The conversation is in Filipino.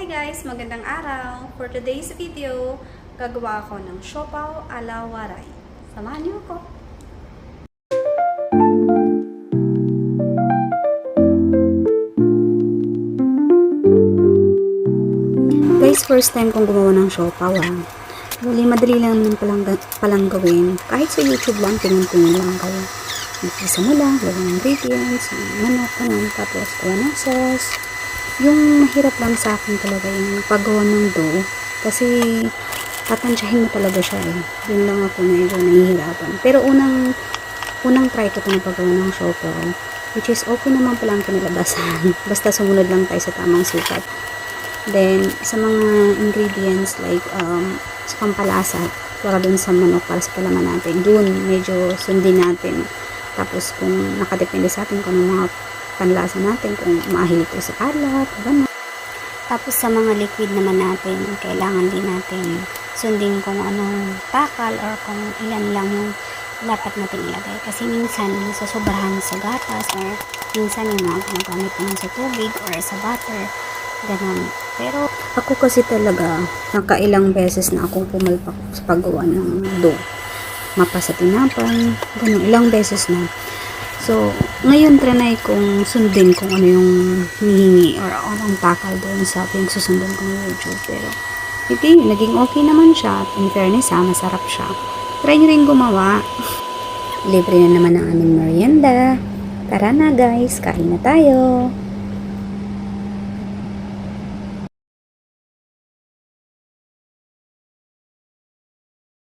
Hi guys! Magandang araw! For today's video, gagawa ako ng siopaw ala waray. Samahan niyo ako! Guys, first time kong gumawa ng siopaw madali lang naman palang gawin. Kahit sa YouTube lang, tingin-tingin lang kayo. Nagpisa mo lang, lagyan ng ingredients, manok, tapos gawa ng sauce. Yung mahirap lang sa akin talaga yung paggawa ng dough kasi tatansyahin mo talaga siya yun lang ako medyo nahihirapan, pero unang try ko na paggawa ng siopaw, which is okay naman pala ang kinalabasan basta sumunod lang tayo sa tamang sukat. Then sa mga ingredients like sa pampalasa para dun sa manok, para sa kalaman natin, dun medyo sundin natin. Tapos kung nakadepende sa atin kung ano mga panlasa natin, kung mahilig ko sa alat, gano'n. Tapos sa mga liquid naman natin, kailangan din natin sundin kung anong takal or kung ilan lang yung dapat natin ilagay. Kasi minsan, sosobrahan sa gatas or minsan yung mga ginagamit naman sa tubig or sa butter, gano'n. Pero ako kasi talaga, nakailang beses na akong pumalpak sa paggawa ng dough. Mapa sa tinapay, gano'n, ilang beses na. So, ngayon trinay kong sundin kung ano yung hihingi or anong takal doon sa pinagsusundan ko ng YouTube. Pero, naging okay naman siya. At in fairness masarap siya. Try nyo rin gumawa. Libre na naman ang aming merienda. Tara na guys, kain na tayo.